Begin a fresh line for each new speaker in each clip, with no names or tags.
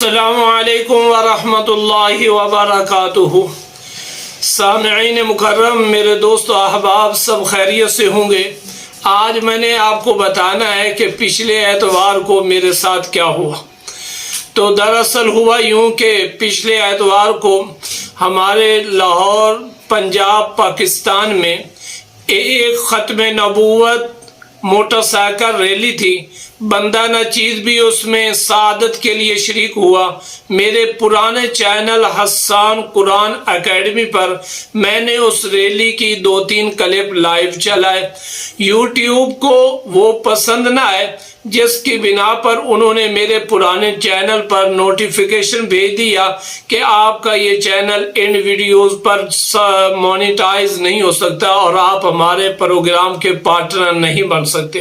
السلام علیکم ورحمۃ اللہ وبرکاتہ۔ سامعین مکرم، میرے دوست و احباب سب خیریت سے ہوں گے۔ آج میں نے آپ کو بتانا ہے کہ پچھلے اتوار کو میرے ساتھ کیا ہوا۔ تو دراصل ہوا یوں کہ پچھلے اتوار کو ہمارے لاہور پنجاب پاکستان میں ایک ختم نبوت موٹر سائیکل ریلی تھی۔ بندہ نہ چیز بھی اس میں سعادت کے لیے شریک ہوا۔ میرے پرانے چینل حسان قرآن اکیڈمی پر میں نے اس ریلی کی 2-3 کلپ لائیو چلائے۔ یوٹیوب کو وہ پسند نہ آئے، جس کی بنا پر انہوں نے میرے پرانے چینل پر نوٹیفیکیشن بھیج دیا کہ آپ کا یہ چینل ان ویڈیوز پر مونیٹائز نہیں ہو سکتا اور آپ ہمارے پروگرام کے پارٹنر نہیں بن سکتے۔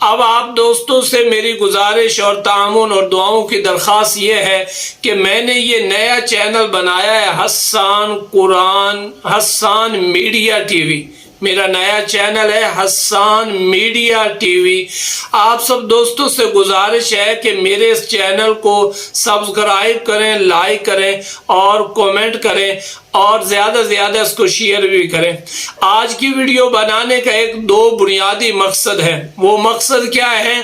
اب آپ دوستوں سے میری گزارش اور تعاون اور دعاؤں کی درخواست یہ ہے کہ میں نے یہ نیا چینل بنایا ہے حسان میڈیا ٹی وی۔ میرا نیا چینل ہے حسان میڈیا ٹی وی۔ آپ سب دوستوں سے گزارش ہے کہ میرے اس چینل کو سبسکرائب کریں، لائک کریں اور کومنٹ کریں اور زیادہ سے زیادہ اس کو شیئر بھی کریں۔ آج کی ویڈیو بنانے کا دو بنیادی مقصد ہے۔ وہ مقصد کیا ہے؟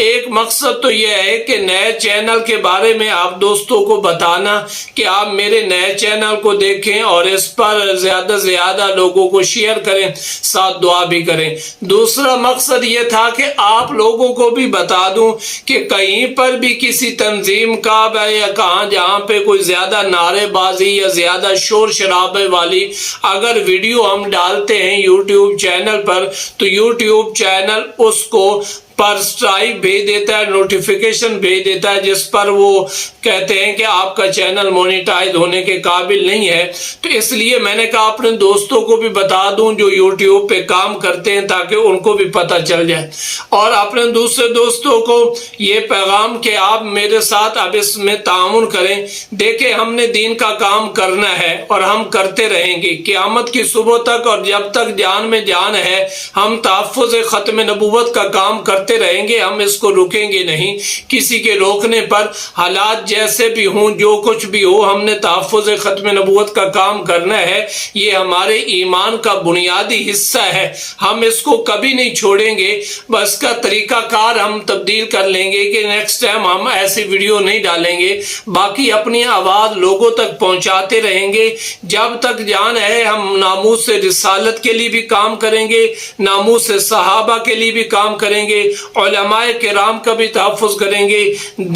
ایک مقصد تو یہ ہے کہ نئے چینل کے بارے میں آپ دوستوں کو بتانا کہ آپ میرے نئے چینل کو دیکھیں اور اس پر زیادہ سے زیادہ لوگوں کو شیئر کریں، ساتھ دعا بھی کریں۔ دوسرا مقصد یہ تھا کہ آپ لوگوں کو بھی بتا دوں کہ کہیں پر بھی کسی تنظیم کا یا کہاں جہاں پہ کوئی زیادہ نعرے بازی یا زیادہ شور شرابے والی اگر ویڈیو ہم ڈالتے ہیں یوٹیوب چینل پر، تو یوٹیوب چینل اس کو پر سٹرائک بھیج دیتا ہے، نوٹیفیکیشن بھیج دیتا ہے، جس پر وہ کہتے ہیں کہ آپ کا چینل مونیٹائز ہونے کے قابل نہیں ہے۔ تو اس لیے میں نے کہا اپنے دوستوں کو بھی بتا دوں جو یوٹیوب پہ کام کرتے ہیں تاکہ ان کو بھی پتہ چل جائے، اور اپنے دوسرے دوستوں کو یہ پیغام کہ آپ میرے ساتھ اب اس میں تعاون کریں۔ دیکھیں، ہم نے دین کا کام کرنا ہے اور ہم کرتے رہیں گے قیامت کی صبح تک، اور جب تک جان میں جان ہے ہم تحفظ ختم نبوت کا کام کرتے رہیں گے۔ ہم اس کو رکیں گے نہیں کسی کے روکنے پر، حالات جیسے بھی ہوں، جو کچھ بھی ہو، ہم نے تحفظ ختم نبوت کا کام کرنا ہے۔ یہ ہمارے ایمان کا بنیادی حصہ ہے، ہم اس کو کبھی نہیں چھوڑیں گے۔ بس کا طریقہ کار ہم تبدیل کر لیں گے کہ نیکسٹ ٹائم ہم ایسی ویڈیو نہیں ڈالیں گے۔ باقی اپنی آواز لوگوں تک پہنچاتے رہیں گے جب تک جان ہے۔ ہم ناموس رسالت کے لیے بھی کام کریں گے، ناموس صحابہ کے لیے بھی کام کریں گے، علماء کرام کا بھی تحفظ کریں گے،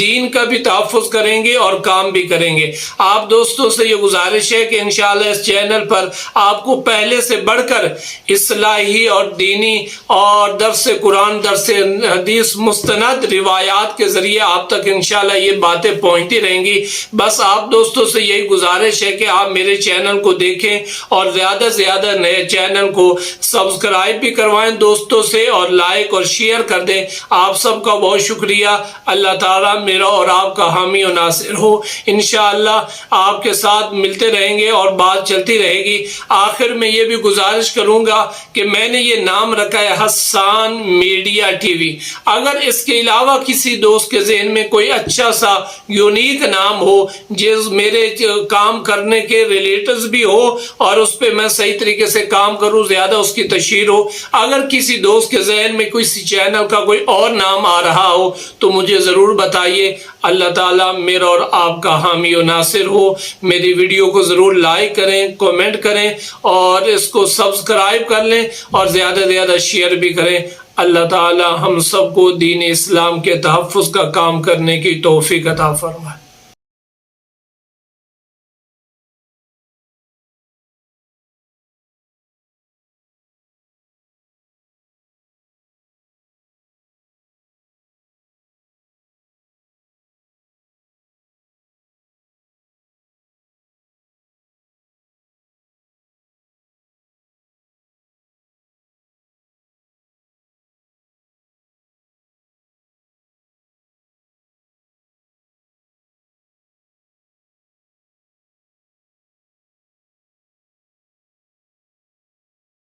دین کا بھی تحفظ کریں گے اور کام بھی کریں گے۔ آپ دوستوں سے یہ گزارش ہے کہ انشاءاللہ اس چینل پر آپ کو پہلے سے بڑھ کر اصلاحی اور دینی اور درس قرآن، درس حدیث، مستند روایات کے ذریعے آپ تک انشاءاللہ یہ باتیں پہنچتی رہیں گی۔ بس آپ دوستوں سے یہی گزارش ہے کہ آپ میرے چینل کو دیکھیں اور زیادہ سے زیادہ نئے چینل کو سبسکرائب بھی کروائیں دوستوں سے اور لائک اور شیئر کر دیں۔ آپ سب کا بہت شکریہ۔ اللہ تعالیٰ میرا اور آپ کا حامی و ناصر ہو۔ انشاءاللہ آپ کے ساتھ ملتے رہیں گے اور بات چلتی رہے گی۔ آخر میں یہ بھی گزارش کروں گا کہ میں نے یہ نام رکھا ہے حسان میڈیا ٹی وی۔ اگر اس کے علاوہ کسی دوست کے ذہن میں کوئی اچھا سا یونیک نام ہو جس میرے کام کرنے کے ریلیٹڈز بھی ہو اور اس پہ میں صحیح طریقے سے کام کروں، زیادہ اس کی تشہیر ہو، اگر کسی دوست کے ذہن میں کسی چینل کا کوئی اور نام آ رہا ہو تو مجھے ضرور بتائیے۔ اللہ تعالیٰ میرا اور آپ کا حامی و ناصر ہو۔ میری ویڈیو کو ضرور لائک کریں، کومنٹ کریں اور اس کو سبسکرائب کر لیں اور زیادہ سے زیادہ شیئر بھی کریں۔ اللہ تعالیٰ ہم سب کو دین اسلام کے تحفظ کا کام کرنے کی توفیق عطا فرمائے۔